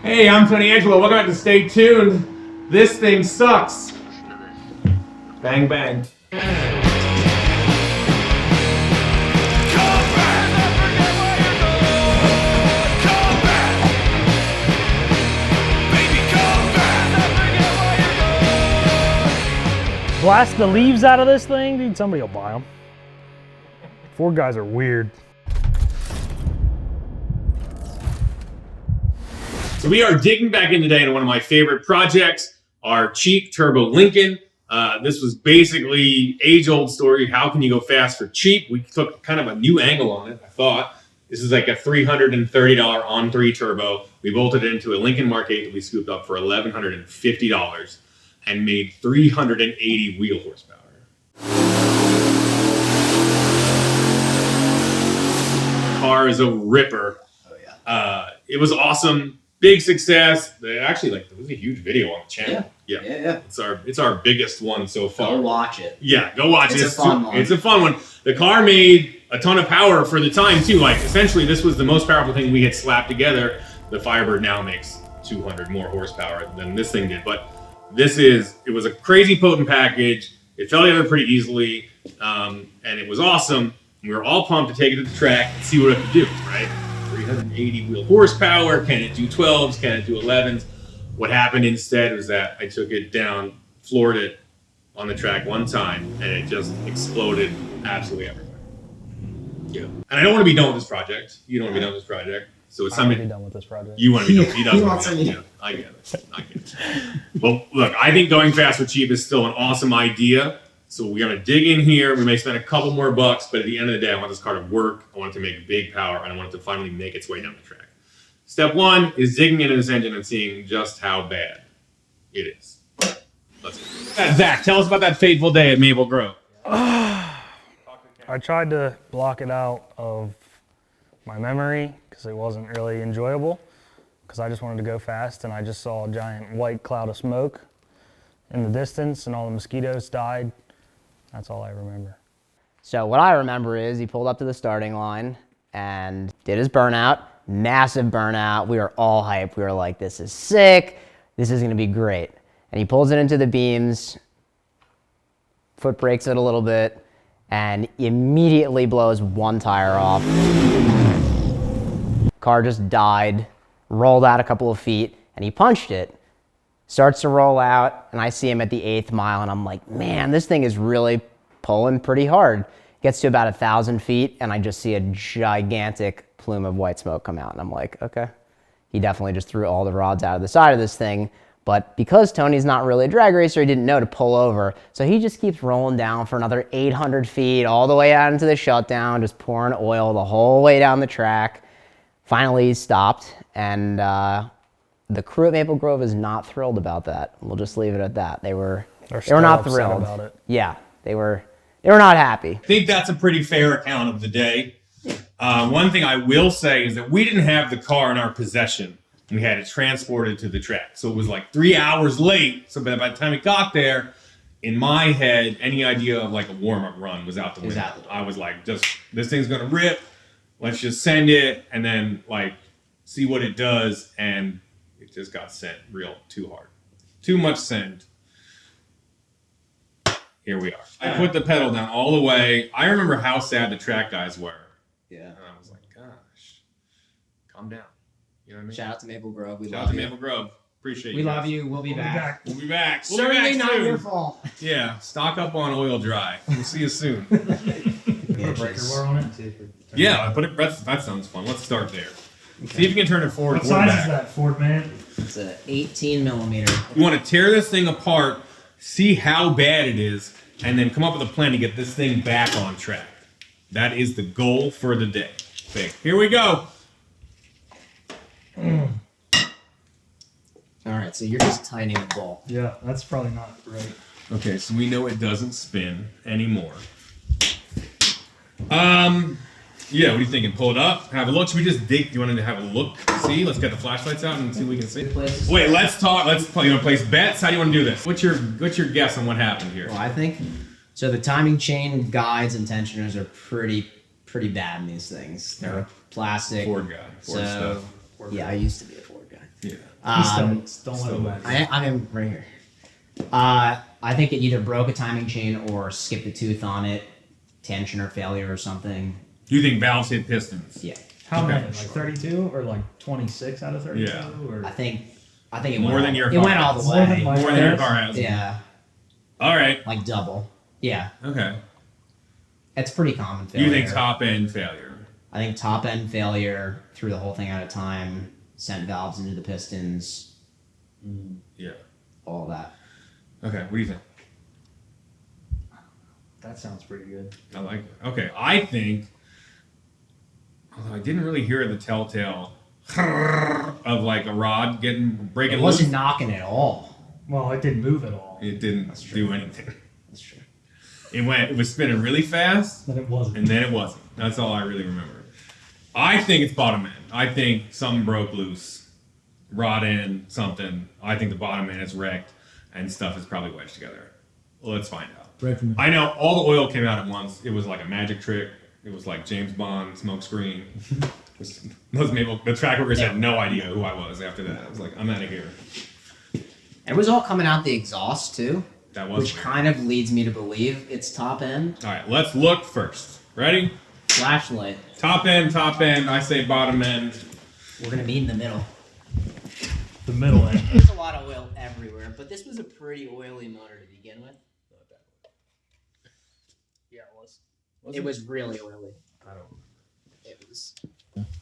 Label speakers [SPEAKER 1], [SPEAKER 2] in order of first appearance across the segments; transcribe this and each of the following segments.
[SPEAKER 1] Hey, I'm Tony Angelo. Welcome back to Stay Tuned. This thing sucks. Bang, bang.
[SPEAKER 2] Blast the leaves out of this thing, dude, somebody will buy them. Ford guys are weird.
[SPEAKER 1] So we are digging back in today into one of my favorite projects, our cheap turbo Lincoln. This was basically age-old story. How can you go fast for cheap? We took kind of a new angle on it, I thought. This is like a $330 on-3 turbo. We bolted it into a Lincoln Mark 8 that we scooped up for $1,150 and made 380 wheel horsepower. The car is a ripper.
[SPEAKER 3] Oh yeah.
[SPEAKER 1] It was awesome. Big success. Actually, there was a huge video on the channel.
[SPEAKER 3] Yeah.
[SPEAKER 1] It's our biggest one so far.
[SPEAKER 3] Go watch it.
[SPEAKER 1] Yeah, go watch it.
[SPEAKER 3] It's a fun one.
[SPEAKER 1] It's a fun one. The car made a ton of power for the time too. Like essentially, this was the most powerful thing we had slapped together. The Firebird now makes 200 more horsepower than this thing did. But it was a crazy potent package. It fell together pretty easily, and it was awesome. We were all pumped to take it to the track and see what it could do. Right. 380 wheel horsepower. Can it do 12s? Can it do 11s? What happened instead was that I took it down, floored it on the track one time, and it just exploded absolutely everywhere. Yeah. And I don't want to be done with this project. You don't want to be done with this project. So it's
[SPEAKER 2] I want
[SPEAKER 1] something.
[SPEAKER 2] to be done with this project.
[SPEAKER 1] You want to be done. He doesn't.
[SPEAKER 3] He wants to be
[SPEAKER 1] yeah, I get it. Well, look, I think going fast for cheap is still an awesome idea. So we're going to dig in here. We may spend a couple more bucks, but at the end of the day, I want this car to work. I want it to make big power, and I want it to finally make its way down the track. Step one is digging into this engine and seeing just how bad it is. Let's go. Zach, tell us about that fateful day at Maple Grove.
[SPEAKER 2] I tried to block it out of my memory because it wasn't really enjoyable because I just wanted to go fast, and I just saw a giant white cloud of smoke in the distance and all the mosquitoes died. That's all I remember.
[SPEAKER 4] So what I remember is he pulled up to the starting line and did his burnout, massive burnout. We were all hyped. We were like, this is sick. This is gonna be great. And he pulls it into the beams, foot brakes it a little bit, and immediately blows one tire off. Car just died, rolled out a couple of feet, and he punched it. Starts to roll out, and I see him at the 8th mile, and I'm like, man, this thing is really pulling pretty hard. Gets to about 1,000 feet, and I just see a gigantic plume of white smoke come out, and I'm like, okay. He definitely just threw all the rods out of the side of this thing, but because Tony's not really a drag racer, he didn't know to pull over, so he just keeps rolling down for another 800 feet, all the way out into the shutdown, just pouring oil the whole way down the track. Finally, he stopped, and the crew at Maple Grove is not thrilled about that. We'll just leave it at that. They were not thrilled
[SPEAKER 2] about it.
[SPEAKER 4] Yeah, they were not happy.
[SPEAKER 1] I think that's a pretty fair account of the day. One thing I will say is that we didn't have the car in our possession. We had it transported to the track. So it was like 3 hours late. So by the time it got there, in my head, any idea of like a warm-up run was out the window. I was like, this thing's gonna rip. Let's just send it and then like see what it does. And it just got sent too hard. Too much send. Here we are. I put the pedal down all the way. I remember how sad the track guys were.
[SPEAKER 3] Yeah.
[SPEAKER 1] And I was like, gosh, calm down. You know what I mean?
[SPEAKER 3] Shout out to Maple Grove. We
[SPEAKER 1] Shout out
[SPEAKER 3] love
[SPEAKER 1] to
[SPEAKER 3] you.
[SPEAKER 1] Maple Grove. Appreciate you.
[SPEAKER 3] We
[SPEAKER 1] guys.
[SPEAKER 3] love you. We'll be back.
[SPEAKER 1] We'll be back. We'll
[SPEAKER 3] Certainly
[SPEAKER 1] be back
[SPEAKER 3] not
[SPEAKER 1] soon.
[SPEAKER 3] your fault.
[SPEAKER 1] Yeah, stock up on oil dry. We'll see you soon.
[SPEAKER 2] Put a breaker bar on it.
[SPEAKER 1] Yeah, that sounds fun. Let's start there. Okay. See if you can turn it forward.
[SPEAKER 2] What size is that Ford, man?
[SPEAKER 3] It's an 18 millimeter.
[SPEAKER 1] You want to tear this thing apart, see how bad it is, and then come up with a plan to get this thing back on track. That is the goal for the day. Okay, here we go.
[SPEAKER 3] All right, so you're just tightening the ball.
[SPEAKER 2] Yeah, that's probably not right.
[SPEAKER 1] Okay, so we know it doesn't spin anymore. Yeah, what are you thinking? Pull it up, have a look. Should we just dig? You want to have a look? See? Let's get the flashlights out and see what we can see. Wait, let's talk. Let's play. You want to place bets? How do you want to do this? What's your guess on what happened here?
[SPEAKER 3] Well, I think so. The timing chain guides and tensioners are pretty bad in these things. They're plastic.
[SPEAKER 1] Ford guy. Ford stuff.
[SPEAKER 3] Yeah, I used to be a Ford guy.
[SPEAKER 1] Yeah.
[SPEAKER 5] Don't let him back.
[SPEAKER 3] I'm right here. I think it either broke a timing chain or skipped a tooth on it, tension or failure or something.
[SPEAKER 1] Do you think valves hit pistons?
[SPEAKER 3] Yeah,
[SPEAKER 5] How
[SPEAKER 1] Okay.
[SPEAKER 5] many? Like 32 or like 26 out of 32?
[SPEAKER 1] Yeah.
[SPEAKER 5] Or
[SPEAKER 3] I think it
[SPEAKER 1] More
[SPEAKER 3] went
[SPEAKER 1] than
[SPEAKER 3] all,
[SPEAKER 1] your
[SPEAKER 3] it
[SPEAKER 1] car
[SPEAKER 3] went all
[SPEAKER 1] has.
[SPEAKER 3] the
[SPEAKER 5] More
[SPEAKER 3] way.
[SPEAKER 5] than my-
[SPEAKER 1] More than your car has.
[SPEAKER 3] Yeah,
[SPEAKER 1] All right.
[SPEAKER 3] like double. Yeah,
[SPEAKER 1] Okay.
[SPEAKER 3] it's pretty common
[SPEAKER 1] Do
[SPEAKER 3] failure.
[SPEAKER 1] you think top end failure?
[SPEAKER 3] I think top end failure, threw the whole thing out of time, sent valves into the pistons,
[SPEAKER 1] Yeah.
[SPEAKER 3] all that.
[SPEAKER 1] Okay. What do you think?
[SPEAKER 5] that sounds pretty good.
[SPEAKER 1] I like it. Okay. I think, although I didn't really hear the telltale of like a rod breaking
[SPEAKER 3] It wasn't
[SPEAKER 1] loose.
[SPEAKER 3] knocking at all.
[SPEAKER 5] Well, it didn't move at all.
[SPEAKER 1] It didn't do anything.
[SPEAKER 3] That's true.
[SPEAKER 1] It was spinning really fast,
[SPEAKER 5] But it wasn't.
[SPEAKER 1] and then it wasn't. That's all I really remember. I think it's bottom end. I think something broke loose. Rod end, something. I think the bottom end is wrecked, and stuff is probably wedged together. Let's find out.
[SPEAKER 5] Right from the
[SPEAKER 1] I know all the oil came out at once. It was like a magic trick. It was like James Bond smoke screen. The track workers had no idea who I was after that. I was like, I'm out of here.
[SPEAKER 3] It was all coming out the exhaust too,
[SPEAKER 1] That was
[SPEAKER 3] which
[SPEAKER 1] weird.
[SPEAKER 3] kind of leads me to believe it's top end.
[SPEAKER 1] All right, let's look first. Ready?
[SPEAKER 3] Flashlight.
[SPEAKER 1] Top end, top end. I say bottom end.
[SPEAKER 3] We're gonna meet in the middle.
[SPEAKER 5] the middle end.
[SPEAKER 3] There's a lot of oil everywhere, but this was a pretty oily motor to begin with.
[SPEAKER 2] Yeah, it was.
[SPEAKER 3] It was really oily. It was.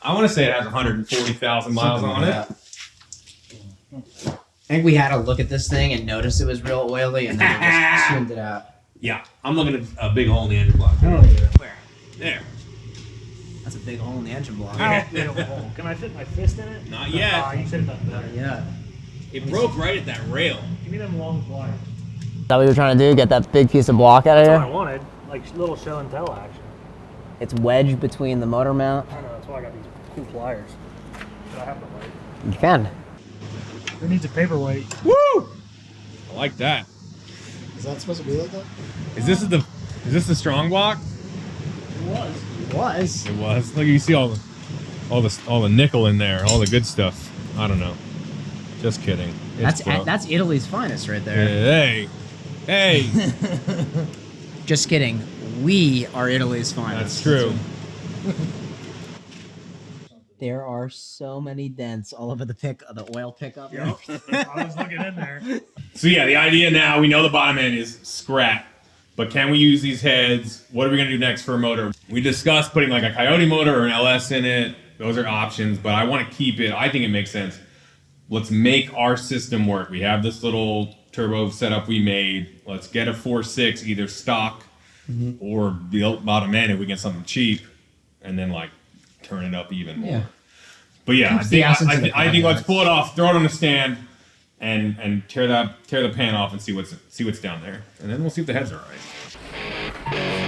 [SPEAKER 1] I want to say it has 140,000 miles on it.
[SPEAKER 3] I think we had to look at this thing and notice it was real oily, and then we just tuned it out.
[SPEAKER 1] Yeah, I'm looking at a big hole in the engine block.
[SPEAKER 5] Oh, yeah.
[SPEAKER 3] Where?
[SPEAKER 1] There.
[SPEAKER 3] That's a big hole in the engine block.
[SPEAKER 1] Yeah.
[SPEAKER 2] Big of a hole. Can I fit my fist in it?
[SPEAKER 1] Not yet.
[SPEAKER 2] Ah, you should have done better.
[SPEAKER 3] Yeah.
[SPEAKER 1] It broke right at that rail.
[SPEAKER 5] Give me them long pliers.
[SPEAKER 4] Is that what you're trying to do? Get that big piece of block out of
[SPEAKER 2] That's what I
[SPEAKER 4] here?
[SPEAKER 2] wanted. Like little show and tell action.
[SPEAKER 4] It's wedged between the motor mount.
[SPEAKER 2] I know, that's why I got these cool pliers. Should I have the light?
[SPEAKER 4] You can.
[SPEAKER 5] Who needs a paperweight?
[SPEAKER 1] Woo! I like that.
[SPEAKER 6] Is that supposed to be like that?
[SPEAKER 1] Is this the strong block?
[SPEAKER 3] It was.
[SPEAKER 1] It was. Look, you see all the nickel in there, all the good stuff. I don't know. Just kidding. It's broke.
[SPEAKER 3] That's Italy's finest right there.
[SPEAKER 1] Hey.
[SPEAKER 3] Just kidding. We are Italy's finest.
[SPEAKER 1] That's true.
[SPEAKER 3] There are so many dents all over the oil pickup.
[SPEAKER 5] I was looking in there.
[SPEAKER 1] So yeah, the idea now, we know the bottom end is scrap, but can we use these heads? What are we gonna do next for a motor? We discussed putting like a Coyote motor or an LS in it. Those are options, but I want to keep it. I think it makes sense. Let's make our system work. We have this little turbo setup we made. Let's get a 4.6, either stock or built bottom end if we get something cheap, and then like turn it up even more.
[SPEAKER 3] Yeah.
[SPEAKER 1] But yeah,
[SPEAKER 3] Keeps the essence of the
[SPEAKER 1] I think let's
[SPEAKER 3] car.
[SPEAKER 1] pull it off, throw it on the stand, and tear the pan off and see what's down there, and then we'll see if the heads are all right.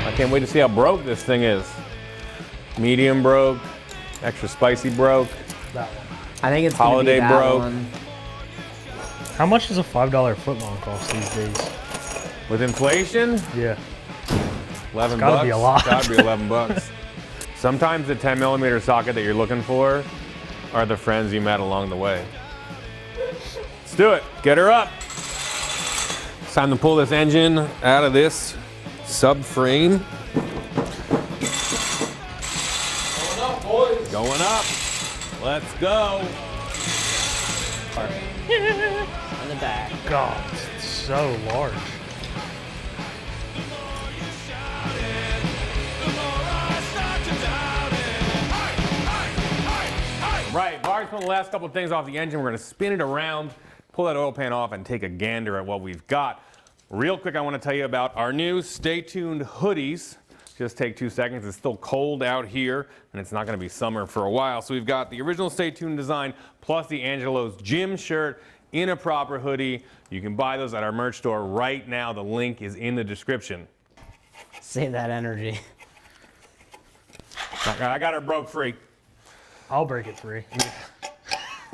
[SPEAKER 1] I can't wait to see how broke this thing is. Medium broke, extra spicy broke.
[SPEAKER 2] That one.
[SPEAKER 4] I think it's
[SPEAKER 1] Holiday
[SPEAKER 4] gonna be that
[SPEAKER 1] broke.
[SPEAKER 4] one.
[SPEAKER 2] How much does a $5 footlong cost these days?
[SPEAKER 1] With inflation,
[SPEAKER 2] Yeah.
[SPEAKER 1] 11
[SPEAKER 2] gotta
[SPEAKER 1] bucks.
[SPEAKER 2] be a lot.
[SPEAKER 1] Gotta be 11 bucks. Sometimes the 10mm socket that you're looking for are the friends you met along the way. Let's do it. Get her up. It's time to pull this engine out of this subframe. Going up, boys. Going up. Let's go.
[SPEAKER 4] In the back.
[SPEAKER 2] God, it's so large.
[SPEAKER 1] Right, Bart's pulling the last couple of things off the engine. We're gonna spin it around, pull that oil pan off, and take a gander at what we've got. Real quick, I wanna tell you about our new Stay Tuned hoodies. Just take 2 seconds. It's still cold out here, and it's not gonna be summer for a while. So we've got the original Stay Tuned design, plus the Angelo's gym shirt in a proper hoodie. You can buy those at our merch store right now. The link is in the description.
[SPEAKER 4] Save that energy.
[SPEAKER 1] I got her broke free.
[SPEAKER 5] I'll break it free.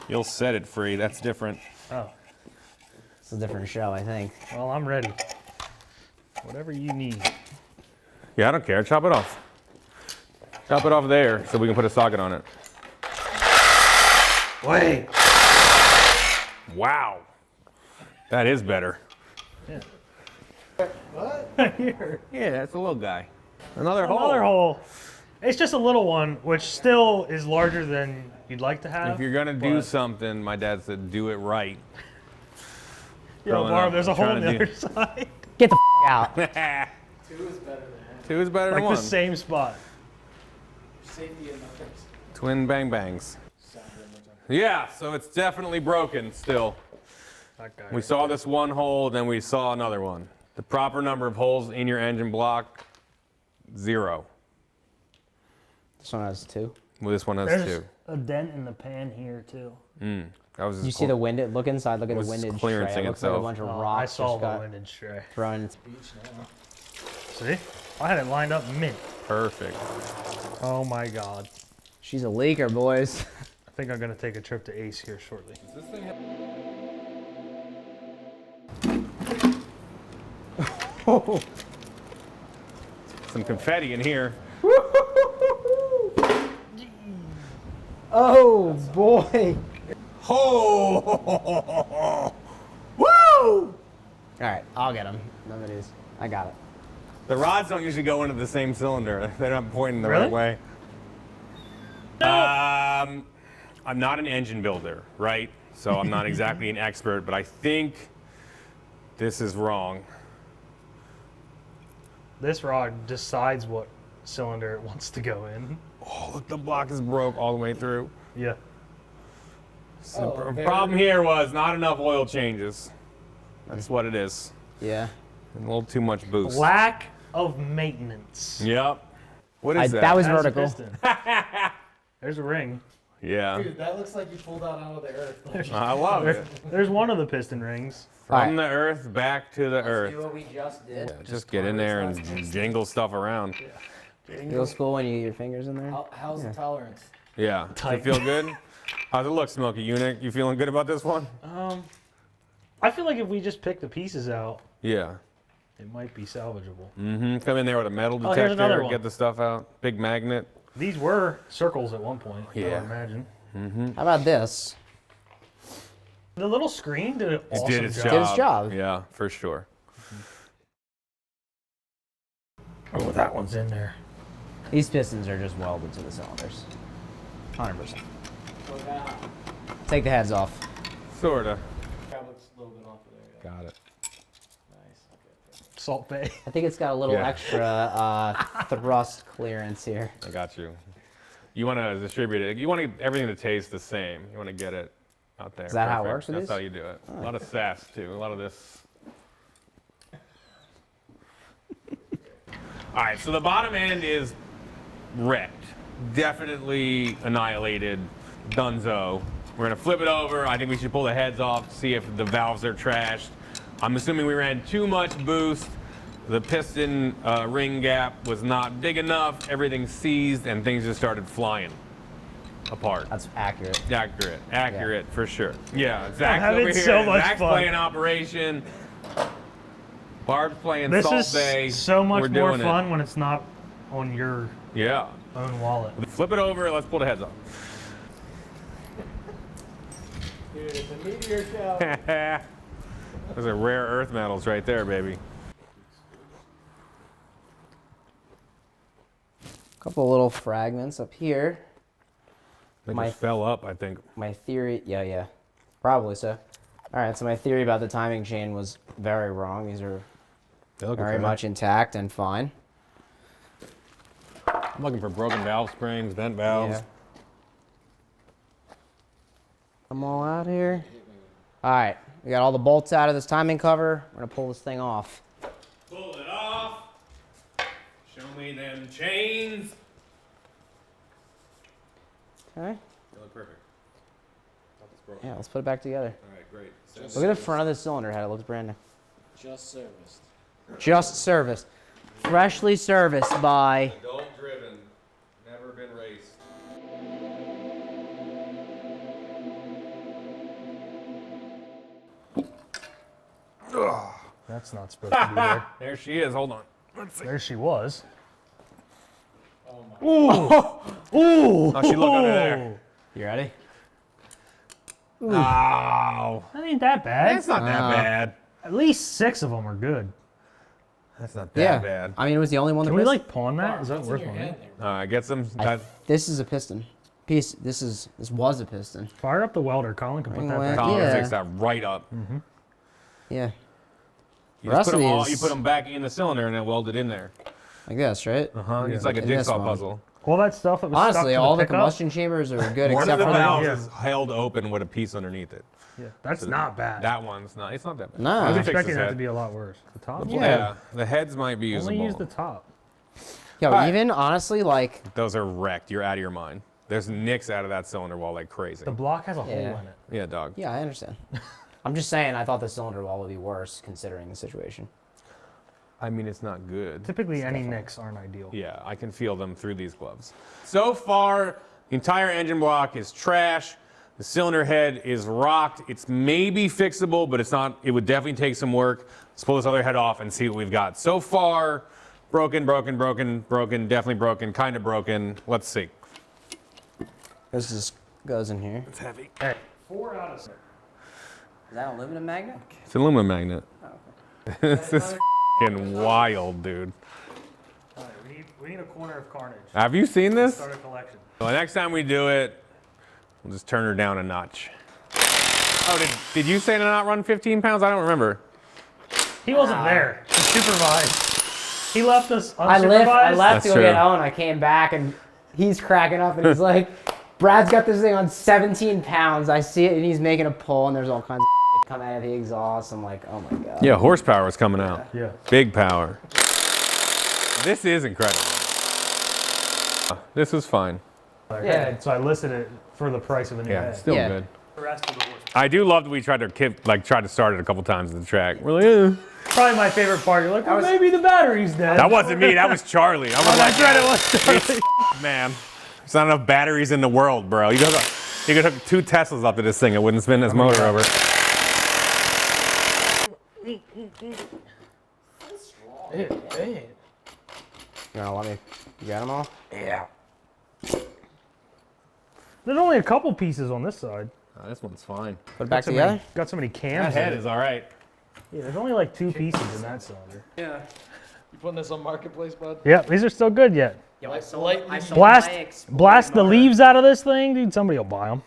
[SPEAKER 1] You'll set it free. That's different.
[SPEAKER 5] Oh,
[SPEAKER 4] It's a different show, I think.
[SPEAKER 5] well, I'm ready. Whatever you need.
[SPEAKER 1] Yeah, I don't care. Chop it off. Chop it off there so we can put a socket on it.
[SPEAKER 5] Wait.
[SPEAKER 1] Wow. That is better.
[SPEAKER 5] Yeah.
[SPEAKER 1] Yeah, that's a little guy. Another hole.
[SPEAKER 5] Another hole. It's just a little one, which still is larger than you'd like to have.
[SPEAKER 1] If you're gonna do
[SPEAKER 5] but-
[SPEAKER 1] something, my dad said, do it right.
[SPEAKER 5] Yo,
[SPEAKER 1] growing
[SPEAKER 5] Barb,
[SPEAKER 1] up,
[SPEAKER 5] there's a
[SPEAKER 1] I'm
[SPEAKER 5] hole
[SPEAKER 1] trying
[SPEAKER 5] on the
[SPEAKER 1] to
[SPEAKER 5] other
[SPEAKER 1] do-
[SPEAKER 5] side.
[SPEAKER 4] Get the out.
[SPEAKER 1] Two is better
[SPEAKER 5] Like
[SPEAKER 1] than one.
[SPEAKER 5] the same spot.
[SPEAKER 1] Twin bang bangs. Yeah, so it's definitely broken still.
[SPEAKER 5] That guy.
[SPEAKER 1] We saw this one hole, then we saw another one. The proper number of holes in your engine block, 0.
[SPEAKER 4] This one has 2.
[SPEAKER 1] Well, this one has
[SPEAKER 5] There's
[SPEAKER 1] 2.
[SPEAKER 5] a dent in the pan here too.
[SPEAKER 1] That was
[SPEAKER 4] You see the windage? Look inside. Look at the
[SPEAKER 1] was
[SPEAKER 4] windage
[SPEAKER 1] clearancing
[SPEAKER 4] tray. It looks like a
[SPEAKER 1] itself.
[SPEAKER 4] bunch of
[SPEAKER 5] Oh,
[SPEAKER 4] rocks
[SPEAKER 5] I saw
[SPEAKER 4] just
[SPEAKER 5] the
[SPEAKER 4] got
[SPEAKER 5] windage stray.
[SPEAKER 4] thrown into
[SPEAKER 5] See? I had it lined up mint.
[SPEAKER 1] perfect.
[SPEAKER 5] Oh my god.
[SPEAKER 4] She's a leaker, boys.
[SPEAKER 5] I think I'm gonna take a trip to Ace here shortly.
[SPEAKER 1] Some confetti in here.
[SPEAKER 4] Oh boy!
[SPEAKER 1] Oh! Woo!
[SPEAKER 4] All right, I'll get him. Nobody's. I got it.
[SPEAKER 1] The rods don't usually go into the same cylinder. They're not pointing the
[SPEAKER 5] Really?
[SPEAKER 1] right way. I'm not an engine builder, right? So I'm not exactly an expert, but I think this is wrong.
[SPEAKER 5] This rod decides what cylinder it wants to go in.
[SPEAKER 1] Oh, look, the block is broke all the way through.
[SPEAKER 5] Yeah.
[SPEAKER 1] The problem here was not enough oil changes. That's what it is.
[SPEAKER 4] Yeah.
[SPEAKER 1] A little too much boost.
[SPEAKER 5] Lack of maintenance.
[SPEAKER 1] Yep. What is that?
[SPEAKER 4] That was
[SPEAKER 5] That's a
[SPEAKER 4] vertical.
[SPEAKER 5] piston. There's a ring.
[SPEAKER 1] Yeah.
[SPEAKER 6] Dude, that looks like you pulled that out of the earth.
[SPEAKER 1] I love it.
[SPEAKER 5] There's one of the piston rings.
[SPEAKER 1] From the earth back to the earth.
[SPEAKER 4] what we just did.
[SPEAKER 1] Just get in there and jingle stuff around.
[SPEAKER 4] Feels cool when you get your fingers in there.
[SPEAKER 6] How's the tolerance?
[SPEAKER 1] Yeah. Does it feel good? How's it look, Smokey? You feeling good about this one?
[SPEAKER 5] I feel like if we just pick the pieces out,
[SPEAKER 1] Yeah.
[SPEAKER 5] it might be salvageable.
[SPEAKER 1] Come in there with a metal
[SPEAKER 5] Oh, here's another
[SPEAKER 1] detector,
[SPEAKER 5] one.
[SPEAKER 1] get the stuff out. Big magnet.
[SPEAKER 5] These were circles at one point, I
[SPEAKER 1] Yeah.
[SPEAKER 5] would imagine.
[SPEAKER 4] How about this?
[SPEAKER 5] The little screen did an awesome
[SPEAKER 1] Did its
[SPEAKER 5] job.
[SPEAKER 1] job.
[SPEAKER 4] Did its job.
[SPEAKER 1] Yeah, for sure.
[SPEAKER 5] Oh, that one's in there.
[SPEAKER 4] These pistons are just welded to the cylinders. 100%. Take the heads off.
[SPEAKER 1] Sorta.
[SPEAKER 6] Looks a little bit off of there.
[SPEAKER 1] Got it.
[SPEAKER 5] Salt Bay.
[SPEAKER 4] I think it's got a little
[SPEAKER 1] Yeah.
[SPEAKER 4] extra thrust clearance here.
[SPEAKER 1] I got you. You want to distribute it. You want everything to taste the same. You want to get it out there.
[SPEAKER 4] Is that how it
[SPEAKER 1] Perfect.
[SPEAKER 4] works with
[SPEAKER 1] That's
[SPEAKER 4] these?
[SPEAKER 1] how you do it. A lot of sass, too. A lot of this. All right, so the bottom end is wrecked. Definitely annihilated. Dunzo. We're going to flip it over. I think we should pull the heads off, see if the valves are trashed. I'm assuming we ran too much boost. The piston ring gap was not big enough. Everything seized and things just started flying apart.
[SPEAKER 4] That's accurate.
[SPEAKER 1] Accurate for sure. Yeah, Zach's
[SPEAKER 5] having
[SPEAKER 1] over here.
[SPEAKER 5] so much
[SPEAKER 1] Zach's
[SPEAKER 5] fun.
[SPEAKER 1] playing Operation. Barb's playing
[SPEAKER 5] This
[SPEAKER 1] Salt
[SPEAKER 5] is
[SPEAKER 1] Bay.
[SPEAKER 5] so much
[SPEAKER 1] We're
[SPEAKER 5] more
[SPEAKER 1] doing it.
[SPEAKER 5] fun when it's not on your
[SPEAKER 1] Yeah.
[SPEAKER 5] own wallet.
[SPEAKER 1] Flip it over. Let's pull the heads off.
[SPEAKER 6] Dude, it's a meteor shower.
[SPEAKER 1] Those are rare earth metals right there, baby.
[SPEAKER 4] Couple little fragments up here.
[SPEAKER 1] They
[SPEAKER 4] My-
[SPEAKER 1] just fell up, I think.
[SPEAKER 4] My theory, yeah, probably so. All right, so my theory about the timing chain was very wrong. These are
[SPEAKER 1] They look
[SPEAKER 4] very
[SPEAKER 1] okay.
[SPEAKER 4] much intact and fine.
[SPEAKER 1] I'm looking for broken valve springs, bent valves.
[SPEAKER 4] Yeah. I'm all out here. All right, we got all the bolts out of this timing cover. We're gonna pull this thing off.
[SPEAKER 1] Pull it off. Show me them chains.
[SPEAKER 4] Okay.
[SPEAKER 1] They look perfect.
[SPEAKER 4] Yeah, let's put it back together.
[SPEAKER 1] All right, great.
[SPEAKER 4] Look at the front of the cylinder head. It looks brand new.
[SPEAKER 6] Just serviced.
[SPEAKER 4] Just serviced. Freshly serviced by.
[SPEAKER 1] Adult driven, never been raced.
[SPEAKER 2] That's not supposed to be there.
[SPEAKER 1] There she is. Hold on.
[SPEAKER 2] There she was.
[SPEAKER 1] Oh, she look under there.
[SPEAKER 4] You ready?
[SPEAKER 1] Oh,
[SPEAKER 2] That ain't that bad.
[SPEAKER 1] that's not that bad.
[SPEAKER 2] At least 6 of them are good.
[SPEAKER 1] That's not that bad.
[SPEAKER 4] I mean, it was the only one that
[SPEAKER 2] Can we
[SPEAKER 4] missed.
[SPEAKER 2] like pawn that? Is that worth money?
[SPEAKER 1] Get some.
[SPEAKER 4] This is a piston. This was a piston.
[SPEAKER 2] Fire up the welder. Colin can put that back.
[SPEAKER 1] Colin
[SPEAKER 4] Yeah.
[SPEAKER 1] takes that right up.
[SPEAKER 4] Yeah.
[SPEAKER 1] You
[SPEAKER 4] The
[SPEAKER 1] just
[SPEAKER 4] rest
[SPEAKER 1] put
[SPEAKER 4] of
[SPEAKER 1] them all.
[SPEAKER 4] these-
[SPEAKER 1] You put them back in the cylinder and then weld it in there.
[SPEAKER 4] Like this, right?
[SPEAKER 1] It's like a
[SPEAKER 4] In this
[SPEAKER 1] jigsaw
[SPEAKER 4] one.
[SPEAKER 1] puzzle.
[SPEAKER 2] All that stuff that was stuck
[SPEAKER 4] Honestly,
[SPEAKER 2] to
[SPEAKER 4] all the
[SPEAKER 2] pickup,
[SPEAKER 4] combustion chambers are good
[SPEAKER 1] One of
[SPEAKER 4] except
[SPEAKER 1] the
[SPEAKER 4] for
[SPEAKER 1] valves
[SPEAKER 4] that.
[SPEAKER 1] is held open with a piece underneath it.
[SPEAKER 2] Yeah, that's not bad.
[SPEAKER 1] That one's not. It's not that bad.
[SPEAKER 4] No.
[SPEAKER 2] I was
[SPEAKER 1] We can fix
[SPEAKER 2] expecting
[SPEAKER 1] this
[SPEAKER 2] that to
[SPEAKER 1] head.
[SPEAKER 2] be a lot worse. The top?
[SPEAKER 1] Yeah, the heads might be usable.
[SPEAKER 2] Only use the top.
[SPEAKER 4] Yo,
[SPEAKER 1] Alright.
[SPEAKER 4] even honestly, like,
[SPEAKER 1] Those are wrecked. You're out of your mind. There's nicks out of that cylinder wall like crazy.
[SPEAKER 2] The block has a hole
[SPEAKER 4] Yeah.
[SPEAKER 2] in it.
[SPEAKER 1] Yeah, dog.
[SPEAKER 4] yeah, I understand. I'm just saying, I thought the cylinder wall would be worse considering the situation.
[SPEAKER 1] I mean, it's not good.
[SPEAKER 2] Typically, any nicks aren't ideal.
[SPEAKER 1] Yeah, I can feel them through these gloves. So far, the entire engine block is trash. The cylinder head is rocked. It's maybe fixable, but it's not. It would definitely take some work. Let's pull this other head off and see what we've got. So far, broken, definitely broken, kind of broken. Let's see.
[SPEAKER 4] This just goes in here.
[SPEAKER 1] It's heavy.
[SPEAKER 2] Hey, 4 out of 6.
[SPEAKER 4] Is that an aluminum magnet?
[SPEAKER 1] It's an aluminum magnet. This is f***ing wild, dude.
[SPEAKER 2] All right, we need a corner of Carnage.
[SPEAKER 1] Have you seen this?
[SPEAKER 2] Start a collection.
[SPEAKER 1] Well, the next time we do it, we'll just turn her down a notch. Oh, did you say to not run 15 pounds? I don't remember.
[SPEAKER 2] He wasn't there. He supervised. He left us
[SPEAKER 4] I
[SPEAKER 2] unsupervised.
[SPEAKER 4] left
[SPEAKER 1] That's
[SPEAKER 4] to go
[SPEAKER 1] true.
[SPEAKER 4] get Owen. I came back and he's cracking up and he's like, Brad's got this thing on 17 pounds. I see it and he's making a pull and there's all kinds of shit coming out of the exhaust. I'm like, oh my God.
[SPEAKER 1] Yeah, horsepower is coming out.
[SPEAKER 2] Yeah.
[SPEAKER 1] Big power. This is incredible. This is fine.
[SPEAKER 4] Yeah.
[SPEAKER 2] So I listed it for the price of a new
[SPEAKER 1] Yeah,
[SPEAKER 2] head.
[SPEAKER 1] still
[SPEAKER 4] Yeah.
[SPEAKER 1] good.
[SPEAKER 2] The rest of the horse.
[SPEAKER 1] I do love that we tried to start it a couple times at the track. We're like,
[SPEAKER 2] Probably my favorite part. You're like, well, maybe the battery's dead.
[SPEAKER 1] that wasn't me. That was Charlie. I was like,
[SPEAKER 2] That's right, it was.
[SPEAKER 1] man, there's not enough batteries in the world, bro. You could hook 2 Teslas up to this thing. It wouldn't spin this motor over.
[SPEAKER 4] You know, let me, you got them all?
[SPEAKER 2] Yeah. There's only a couple pieces on this side.
[SPEAKER 1] Oh, this one's fine.
[SPEAKER 4] Put it back
[SPEAKER 2] So
[SPEAKER 4] together?
[SPEAKER 2] many, got so many cams.
[SPEAKER 1] That head
[SPEAKER 2] in it.
[SPEAKER 1] is all right.
[SPEAKER 2] Yeah, there's only like 2 pieces in that cylinder.
[SPEAKER 6] Yeah. You putting this on Marketplace, bud?
[SPEAKER 2] Yeah, these are still good yet.
[SPEAKER 4] Yo,
[SPEAKER 6] I sold
[SPEAKER 2] Blast the leaves out of this thing, dude. Somebody will buy them.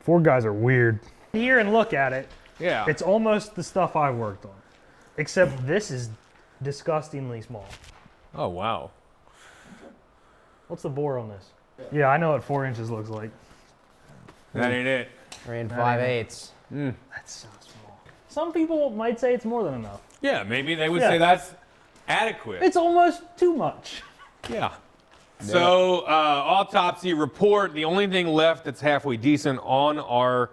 [SPEAKER 2] 4 guys are weird. Here and look at it.
[SPEAKER 1] Yeah.
[SPEAKER 2] It's almost the stuff I worked on, except this is disgustingly small.
[SPEAKER 1] Oh, wow.
[SPEAKER 2] What's the bore on this? Yeah, I know what 4 inches looks like.
[SPEAKER 1] That ain't it.
[SPEAKER 4] 3 5/8.
[SPEAKER 2] That's so small. Some people might say it's more than enough.
[SPEAKER 1] Yeah, maybe they would
[SPEAKER 2] Yeah.
[SPEAKER 1] say that's adequate.
[SPEAKER 2] It's almost too much.
[SPEAKER 1] Yeah. So, autopsy report. The only thing left that's halfway decent on our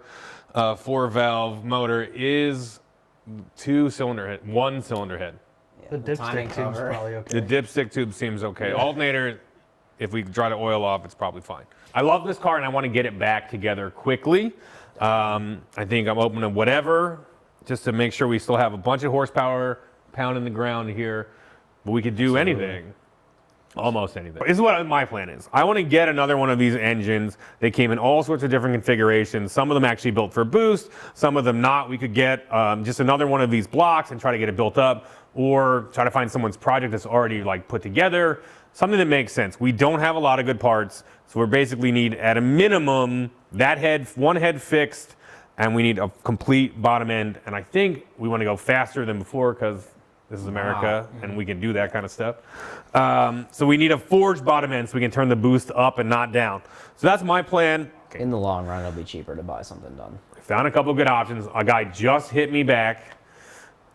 [SPEAKER 1] 4-valve motor is 2-cylinder head, 1-cylinder head.
[SPEAKER 2] The
[SPEAKER 4] timing
[SPEAKER 2] dipstick tube's
[SPEAKER 4] cover.
[SPEAKER 2] probably okay.
[SPEAKER 1] The dipstick tube seems okay. Alternator, if we dry the oil off, it's probably fine. I love this car and I want to get it back together quickly. I think I'm open to whatever, just to make sure we still have a bunch of horsepower pounding the ground here, but we could do anything. Almost anything. This is what my plan is. I want to get another one of these engines. They came in all sorts of different configurations. Some of them actually built for boost, some of them not. We could get just another one of these blocks and try to get it built up, or try to find someone's project that's already like put together. Something that makes sense. We don't have a lot of good parts, so we basically need, at a minimum, that head, 1 head fixed, and we need a complete bottom end. And I think we want to go faster than before because this is America, and we can do that kind of stuff. So we need a forged bottom end so we can turn the boost up and not down. So that's my plan.
[SPEAKER 4] In the long run, it'll be cheaper to buy something done.
[SPEAKER 1] I found a couple of good options. A guy just hit me back,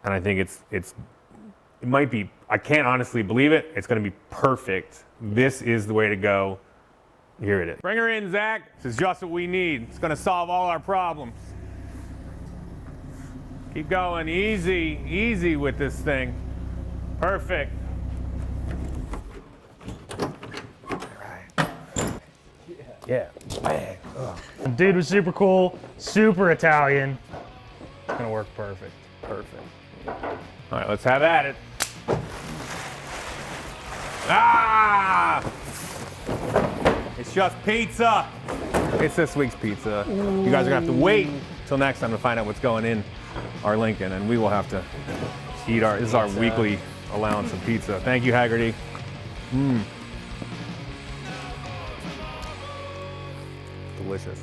[SPEAKER 1] and I think it might be, I can't honestly believe it. It's going to be perfect. This is the way to go. Here it is. Bring her in, Zach. This is just what we need. It's going to solve all our problems. Keep going, easy with this thing. Perfect.
[SPEAKER 2] Yeah. Dude was super cool, super Italian. It's gonna work perfect.
[SPEAKER 1] Perfect.
[SPEAKER 7] All right, let's have at it. Ah! It's just pizza. It's this week's pizza. You guys are gonna have to wait till next time to find out what's going in our Lincoln, and we will have to eat this is our weekly allowance of pizza. Thank you, Hagerty. Delicious.